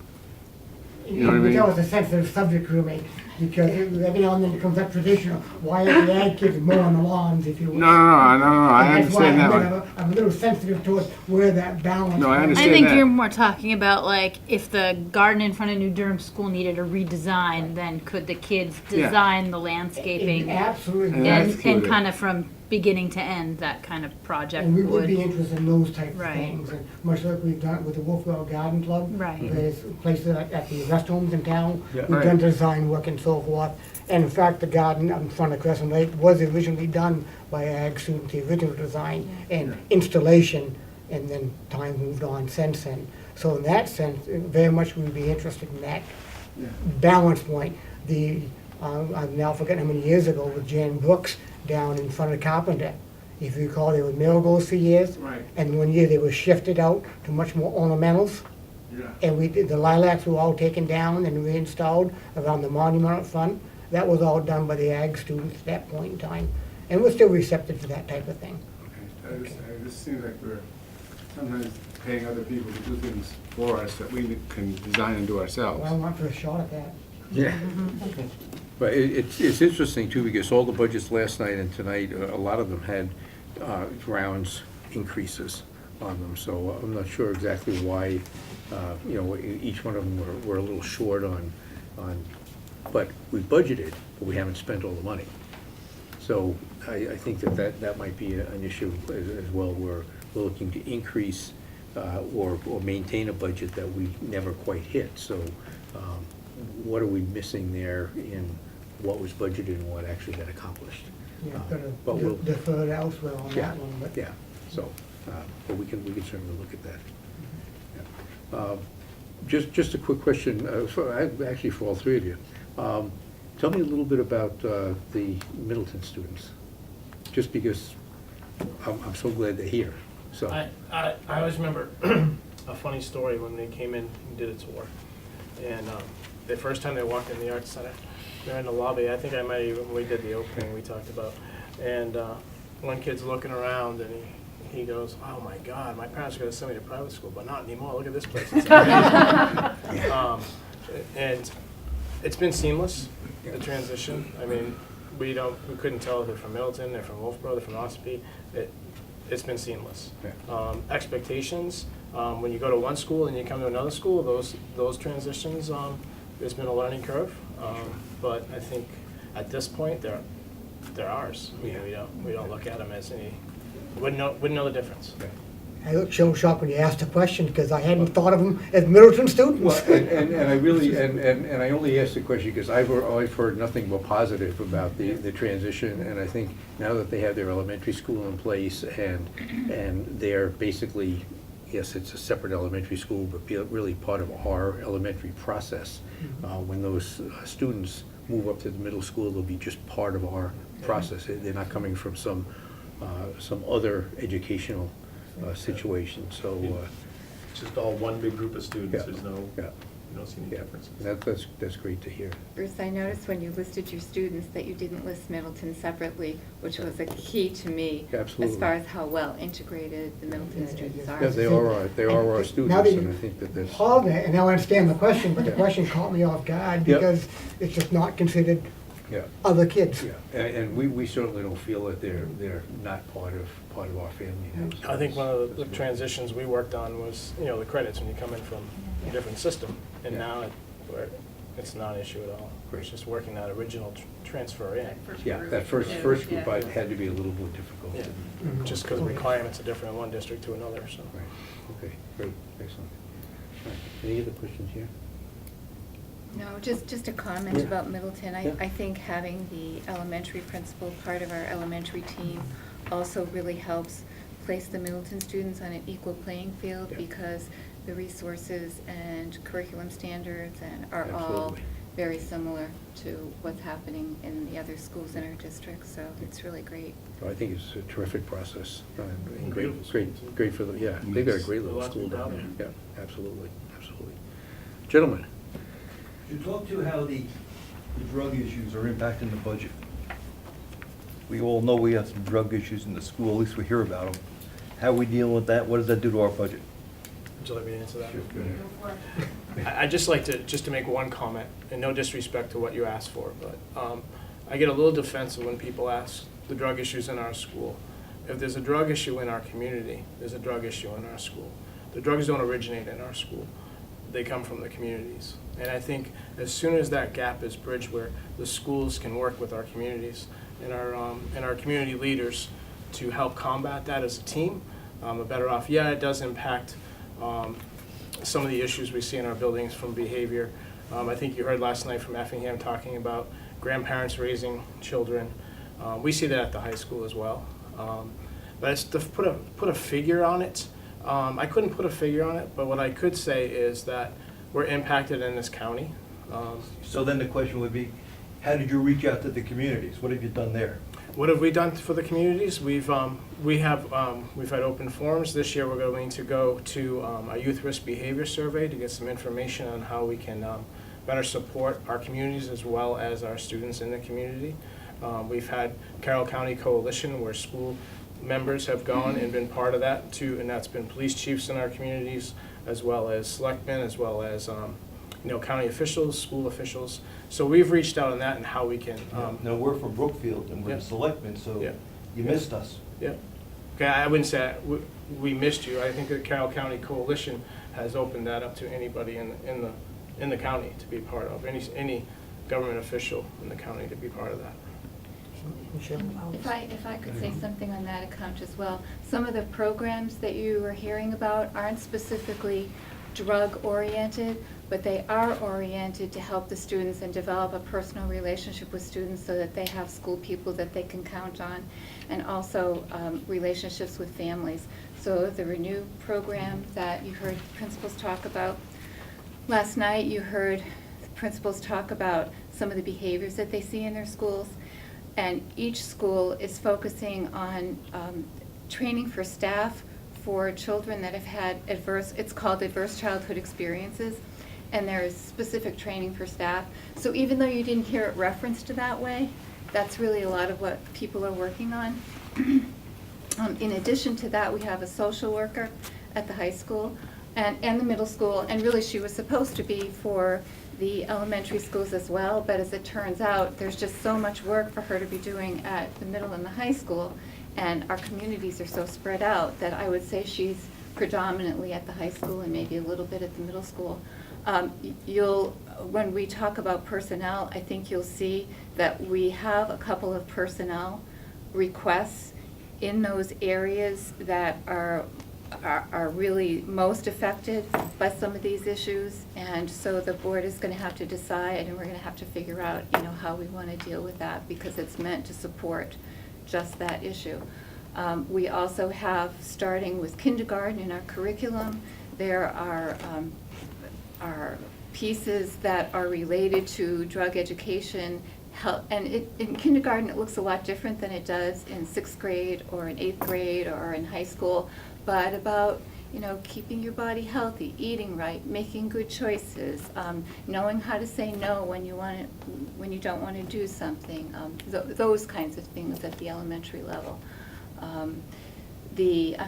You know what I mean? That was a sensitive subject for me, because every now and then it comes up traditional, why are the ag kids mowing the lawns, if you will? No, I And that's why understand that one. I'm a little sensitive towards where that balance. No, I I understand think that. you're more talking about like if the garden in front of New Durham School needed a redesign, then could the kids Yeah. design the landscaping Absolutely. And and, that's included. kind of from beginning to end, that kind of project And we would would. be interested in those types of Right. things, and much like we've done with the Wolfeboro Garden Club. Right. There's places at the rest homes in town, Yeah. we've Right. done design work and so forth. And in fact, the garden in front of Crescent Lake was originally done by ag students, the original design and installation, and then time moved on since then. So in that sense, very much we'd be interested in that Yeah. balance point. I've now forgotten how many years ago with Jan Brooks down in front of Carpenter. If you recall, they were marigolds for years. Right. And one year they were shifted out to much more ornamentals. Yeah. And the lilacs were all taken down and reinstalled around the monument up front. That was all done by the ag students at that point in time. And we're still receptive to that type of thing. Okay, it just seems like we're sometimes paying other people to do things for us that we can design and do ourselves. Well, I want for a shot at that. Yeah. But it's interesting too, because all the budgets last night and tonight, a lot of them had grounds increases on them. So I'm not sure exactly why, each one of them were a little short on, but we budgeted, but we haven't spent all the money. So I think that might be an issue as well, where we're looking to increase or maintain a budget that we never quite hit. So what are we missing there in what was budgeted and what actually got accomplished? Yeah, But we'll- gonna defer it elsewhere on Yeah, that one, but. yeah, so, but we can certainly look at that. Yeah. Just a quick question, actually for all three of you. Tell me a little bit about the Middleton students, just because I'm so glad they're here, so. I always remember a funny story when they came in and did a tour. And the first time they walked in the Arts Center, they're in the lobby. I think I might even, when we did the opening, we talked about. And one kid's looking around and he goes, "Oh my God, my parents are going to send me to private school, but not anymore. Look at this place." It's amazing." And it's been seamless, the transition. I mean, we couldn't tell if they're from Middleton, they're from Wolfeboro, they're from Ossipee. It's been seamless. Yeah. Expectations, when you go to one school and you come to another school, those transitions, there's been a learning curve. But I think at this point, they're ours. We don't look at them as any, wouldn't know the difference. I looked so shocked when you asked the question, because I hadn't thought of them as Middleton students. Well, and I really, and I only asked the question because I've heard nothing but positive about the transition, and I think now that they have their elementary school in place and they're basically, yes, it's a separate elementary school, but really part of our elementary process. When those students move up to the middle school, they'll be just part of our process. They're not coming from some other educational situation, so. It's just all one big group of students, Yeah. there's no Yeah. We don't see any Yeah, differences. that's great to hear. Bruce, I noticed when you listed your students that you didn't list Middleton separately, which was a key to me. Absolutely. As far as how well integrated the Middleton students are. Yeah, they are our students, and I think that that's. All of it, and now I understand the question, but the question caught me off guard Yep. because it's just not considered Yeah. other kids. Yeah, and we certainly don't feel that they're not part of our family now. I think one of the transitions we worked on was, the credits when you come in from a different system. And Yeah. now it's not an issue at all. It's just working that original transfer in. Yeah, that first group had to be a little more difficult. Yeah. Mhm. Just because the requirements are different in one district to another, so. Right, okay, great, excellent. All right, any other questions here? No, just a comment Yeah. about Middleton. Yeah. I think having the elementary principal part of our elementary team also really helps place the Middleton students on an equal playing field Yeah. because the resources and curriculum standards are all Absolutely. very similar to what's happening in the other schools in our district, so it's really great. So I think it's a terrific process, and Beautiful great for them, yeah, they've got a great little Lots to school be down proud there, yeah, absolutely. Gentlemen, To talk to how the drug issues are impacting the budget. We all know we have some drug issues in the school, at least we hear about them. How are we dealing with that? What does that do to our budget? Would you let me answer that? I'd just like to make one comment, and no disrespect to what you asked for, but I get a little defensive when people ask the drug issues in our school. If there's a drug issue in our community, there's a drug issue in our school. The drugs don't originate in our school. They come from the communities. And I think as soon as that gap is bridged where the schools can work with our communities and our community leaders to help combat that as a team, we're better off. Yeah, it does impact some of the issues we see in our buildings from behavior. I think you heard last night from Effingham talking about grandparents raising children. We see that at the high school as well. But it's to put a figure on it. I couldn't put a figure on it, but what I could say is that we're impacted in this county. So then the question would be, how did you reach out to the communities? What have you done there? What have we done for the communities? We've had open forums. This year we're going to go to a youth risk behavior survey to get some information on how we can better support our communities as well as our students in the community. We've had Carroll County Coalition where school members have gone and been part of that too, and that's been police chiefs in our communities as well as selectmen, as well as county officials, school officials. So we've reached out on that and how we can. Now, we're from Brookfield and we're Yeah. the selectmen, so Yeah. you missed us. Yeah. Okay, I wouldn't say we missed you. I think the Carroll County Coalition has opened that up to anybody in the county to be part of, any government official in the county to be part of that. Michelle? If I could say something on that account as well, some of the programs that you were hearing about aren't specifically drug-oriented, but they are oriented to help the students and develop a personal relationship with students so that they have school people that they can count on, and also relationships with families. So the Renew program that you heard principals talk about, last night you heard principals talk about some of the behaviors that they see in their schools. And each school is focusing on training for staff for children that have had it's called adverse childhood experiences, and there is specific training for staff. So even though you didn't hear it referenced that way, that's really a lot of what people are working on. In addition to that, we have a social worker at the high school and the middle school, and really she was supposed to be for the elementary schools as well, but as it turns out, there's just so much work for her to be doing at the middle and the high school, and our communities are so spread out that I would say she's predominantly at the high school and maybe a little bit at the middle school. When we talk about personnel, I think you'll see that we have a couple of personnel requests in those areas that are really most affected by some of these issues, and so the board is going to have to decide, and we're going to have to figure out, how we want to deal with that, because it's meant to support just that issue. We also have, starting with kindergarten in our curriculum, there are pieces that are related to drug education. And in kindergarten, it looks a lot different than it does in 6th grade or in 8th grade or in high school. But about you know, keeping your body healthy, eating right, making good choices, knowing how to say no when you don't want to do something, those kinds of things at the elementary level. I'm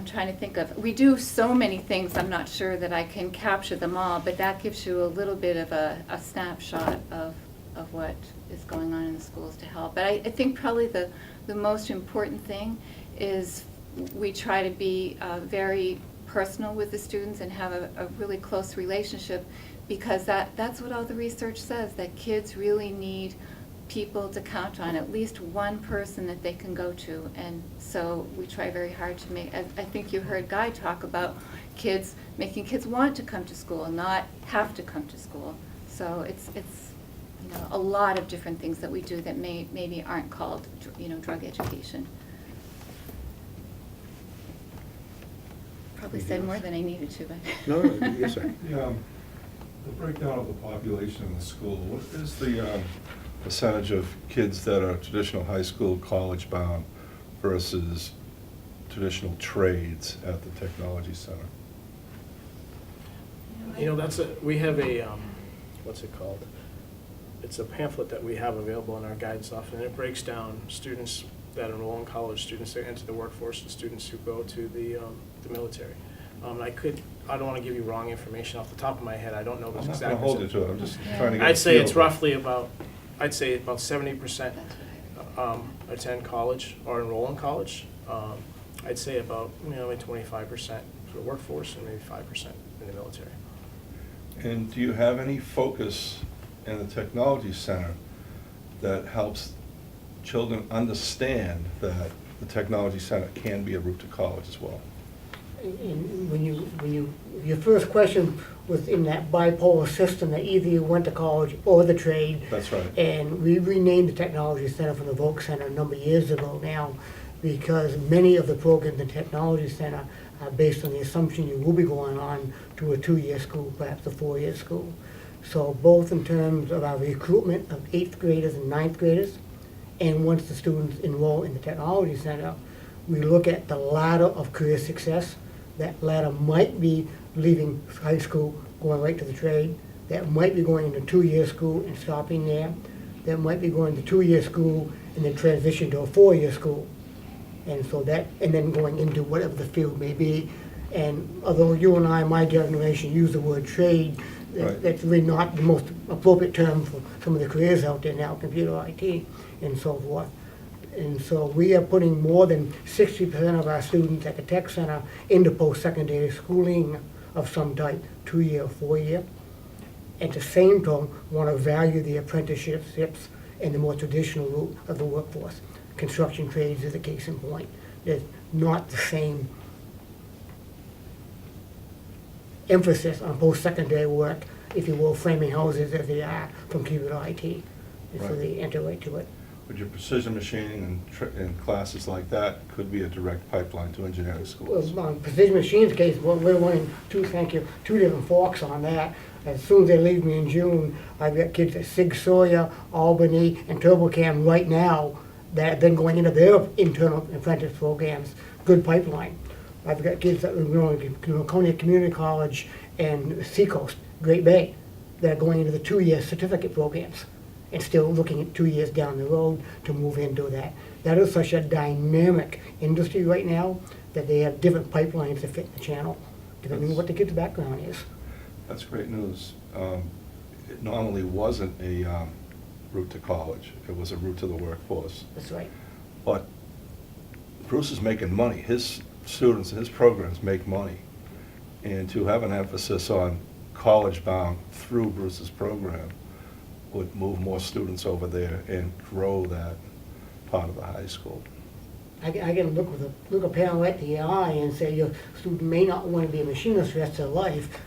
trying to think of, we do so many things, I'm not sure that I can capture them all, but that gives you a little bit of a snapshot of what is going on in the schools to help. But I think probably the most important thing is we try to be very personal with the students and have a really close relationship, because that's what all the research says, that kids really need people to count on, at least one person that they can go to. And so we try very hard to make, I think you heard Guy talk about making kids want to come to school, not have to come to school. So it's you know, a lot of different things that we do that maybe aren't called, you know, drug education. Probably said more than I needed to, but. No, yes, sir. The breakdown of the population in the school, what is the percentage of kids that are traditional high school, college bound versus traditional trades at the technology center? You know, we have a, what's it called? It's a pamphlet that we have available in our guidance office, and it breaks down students that enroll in college, students that enter the workforce, and students who go to the military. I don't want to give you wrong information off the top of my head. I don't know the I'm not exact. going to hold you to it, I'm just trying to get a I'd say feel it's for it. roughly about 70% attend college or enroll in college. I'd say about, you know, maybe 25% for the workforce and maybe 5% in the military. And do you have any focus in the technology center that helps children understand that the technology center can be a route to college as well? And your first question was in that bipolar system that either you went to college or the trade. That's right. And we renamed the Technology Center from the Voc Center a number of years ago now, because many of the programs in the Technology Center are based on the assumption you will be going on to a 2-year school, perhaps a 4-year school. So both in terms of our recruitment of 8th graders and 9th graders, and once the students enroll in the Technology Center, we look at the ladder of career success. That ladder might be leaving high school, going right to the trade. That might be going into 2-year school and stopping there. That might be going to 2-year school and then transition to a 4-year school. And so and then going into whatever the field may be. And although you and I, my generation, use the word trade, Right. that's really not the most appropriate term for some of the careers out there now, computer IT and so forth. And so we are putting more than 60% of our students at the Tech Center into post-secondary schooling of some type, 2-year or 4-year. At the same time, want to value the apprenticeships and the more traditional route of the workforce. Construction trades is a case in point. There's not the same emphasis on post-secondary work, if you will, framing houses as they are from computer IT. And so Right. they enter right to it. Would your precision machining and classes like that could be a direct pipeline to engineering schools? Well, on Precision Machines case, well, we're running two different forks on that. As soon as they leave me in June, I've got kids at Sig Sawyer, Albany, and TurboCam right now that have been going into their internal apprentice programs. Good pipeline. I've got kids that are going to Laconia Community College and Seacoast, Great Bay, that are going into the 2-year certificate programs and still looking at 2 years down the road to move into that. That is such a dynamic industry right now that they have different pipelines to fit the channel, depending on what the kid's background is. That's great news. It normally wasn't a route to college, it was a route to the workforce. That's right. But Bruce is making money, his students and his programs make money. And to have an emphasis on college-bound through Bruce's program would move more students over there and grow that part of the high school. I can look a parent right in the eye and say, your student may not want to be a machinist the rest of their life,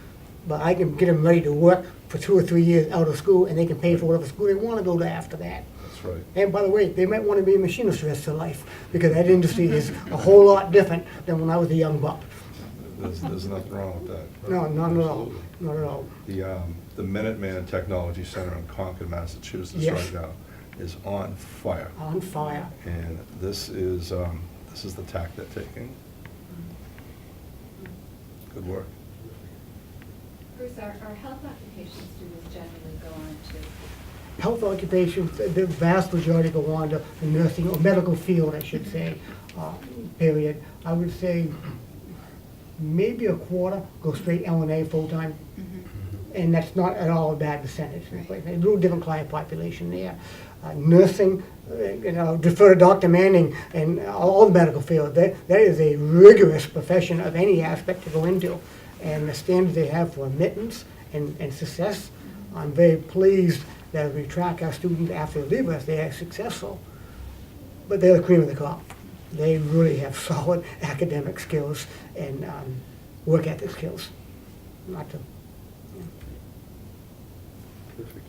but I can get them ready to work for 2 or 3 years out of school, and they can pay for whatever school they want to go to after that. That's right. And by the way, they might want to be a machinist the rest of their life, because that industry is a whole lot different than when I was a young buck. There's nothing wrong with that. No, not at all, Absolutely. not at all. The Minuteman Technology Center in Concord, Massachusetts Yes. right now is on fire. On fire. And this is the tack they're taking. Good work. Bruce, our health occupation students generally go on to Health occupations, the vast majority go on to the nursing or medical field, I should say, period. I would say maybe a quarter go straight L&A full-time. And that's not at all a bad percentage. Right. A little different client population there. Nursing, defer to Dr. Manning and all the medical field. That is a rigorous profession of any aspect to go into. And the standards they have for admittance and success, I'm very pleased that as we track our students after they leave us, they are successful. But they're the cream of the crop. They really have solid academic skills and work ethic skills. Not to. Perfect.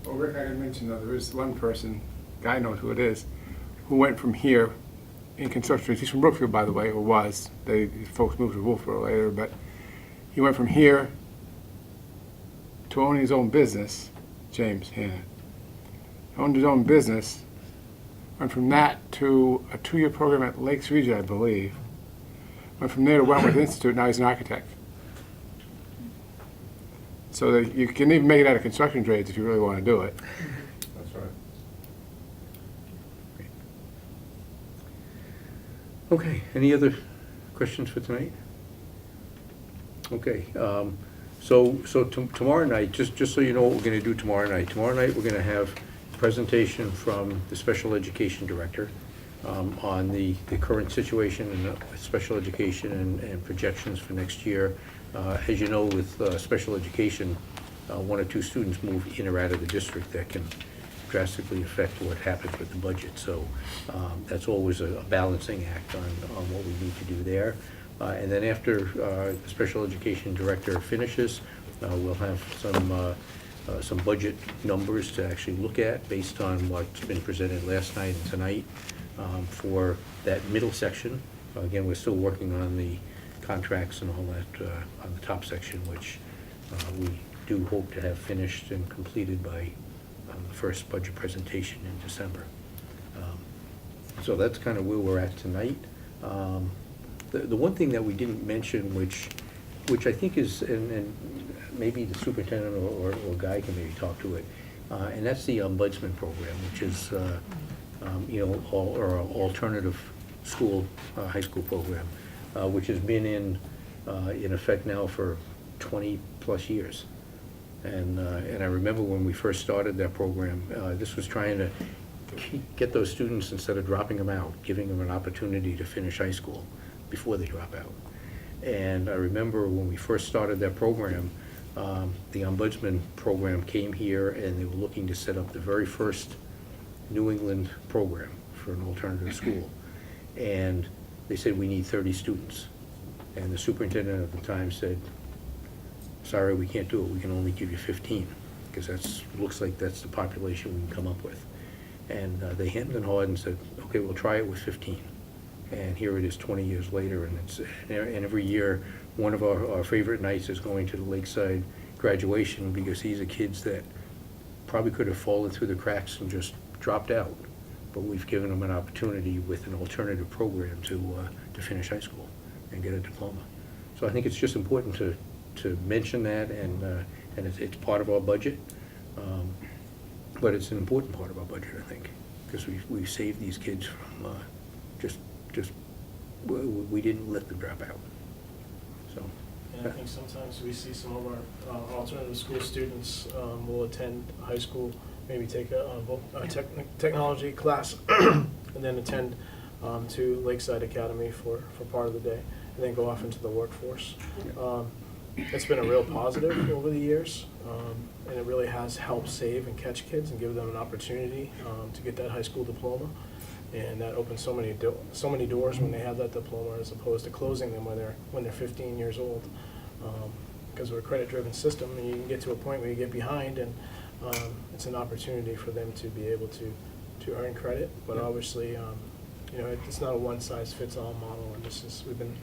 Well, Rick, I didn't mention though, there is one person, Guy knows who it is, who went from here in construction. He's from Brookfield, by the way, or was. Folks moved to Wolfeboro later, but he went from here to owning his own business, James Hannon. Owned his own business, went from that to a 2-year program at Lakes Region, I believe. Went from there to Wentworth Institute, now he's an architect. So that you can even make it out of construction trades if you really want to do it. That's right. Okay, any other questions for tonight? Okay, tomorrow night, just so you know what we're going to do tomorrow night. Tomorrow night, we're going to have a presentation from the special education director on the current situation in special education and projections for next year. As you know, with special education, 1 or 2 students move in or out of the district that can drastically affect what happens with the budget. So that's always a balancing act on what we need to do there. And then after the special education director finishes, we'll have some budget numbers to actually look at based on what's been presented last night and tonight for that middle section. Again, we're still working on the contracts and all that on the top section, which we do hope to have finished and completed by the first budget presentation in December. So that's kind of where we're at tonight. The one thing that we didn't mention, which I think is, and maybe the superintendent or Guy can maybe talk to it, and that's the ombudsman program, which is or alternative school, high school program, which has been in effect now for 20 plus years. And I remember when we first started that program, this was trying to get those students, instead of dropping them out, giving them an opportunity to finish high school before they drop out. And I remember when we first started that program, the ombudsman program came here and they were looking to set up the very first New England program for an alternative school. And they said, we need 30 students. And the superintendent at the time said, sorry, we can't do it. We can only give you 15, because looks like that's the population we can come up with. And they hemmed and hawed and said, okay, we'll try it with 15. And here it is 20 years later, and every year, one of our favorite nights is going to the Lakeside graduation, because these are kids that probably could have fallen through the cracks and just dropped out. But we've given them an opportunity with an alternative program to finish high school and get a diploma. So I think it's just important to mention that, and it's part of our budget. But it's an important part of our budget, I think, because we've saved these kids from we didn't let them drop out. So. And I think sometimes we see some of our alternative school students will attend high school, maybe take a technology class, and then attend to Lakeside Academy for part of the day, and then go off into the workforce. It's been a real positive over the years, and it really has helped save and catch kids and give them an opportunity to get that high school diploma. And that opens so many doors when they have that diploma, as opposed to closing them when they're 15 years old. Because we're a credit-driven system, and you can get to a point where you get behind, and it's an opportunity for them to be able to earn credit. But obviously, it's not a one-size-fits-all model, and we've been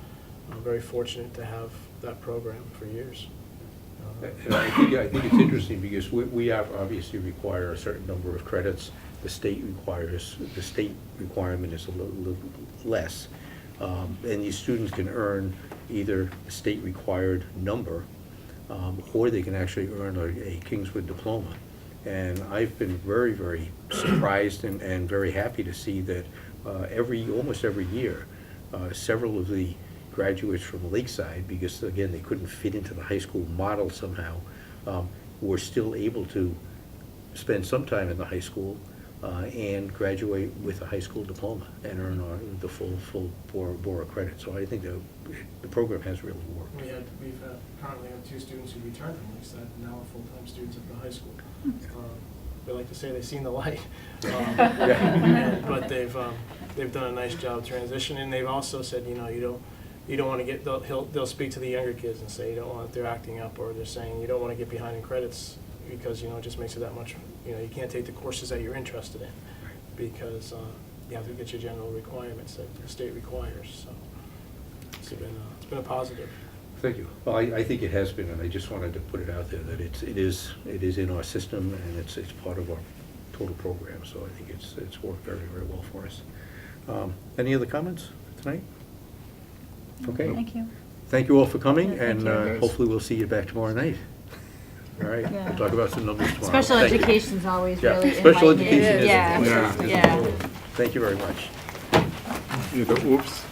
very fortunate to have that program for years. And I think it's interesting, because we obviously require a certain number of credits. The state requirement is a little less, and these students can earn either a state-required number, or they can actually earn a Kingswood diploma. And I've been very, very surprised and very happy to see that almost every year, several of the graduates from Lakeside, because again, they couldn't fit into the high school model somehow, were still able to spend some time in the high school and graduate with a high school diploma and earn the full Bora credit. So I think the program has really worked. We've currently have 2 students who returned from Lakeside, now are full-time students at the high school. We like to say they've seen the light, but they've done a nice job transitioning. They've also said, you don't want to get. They'll speak to the younger kids and say you don't want, they're acting up, or they're saying you don't want to get behind in credits because it just makes it that much. You can't take the courses that you're interested in because you have to get your general requirements that the state requires. So it's been a positive. Thank you. Well, I think it has been, and I just wanted to put it out there that it is in our system, and it's part of our total program. So I think it's worked very, very well for us. Any other comments tonight? Okay. Thank you. Thank you all for coming, Yeah, thank and you. hopefully we'll see you back tomorrow night. All right. Yeah. We'll talk about some numbers tomorrow. Special Thank you. education's always Yeah, really special enlightening. education is Yeah, important. yeah. Thank you very much. You go, oops.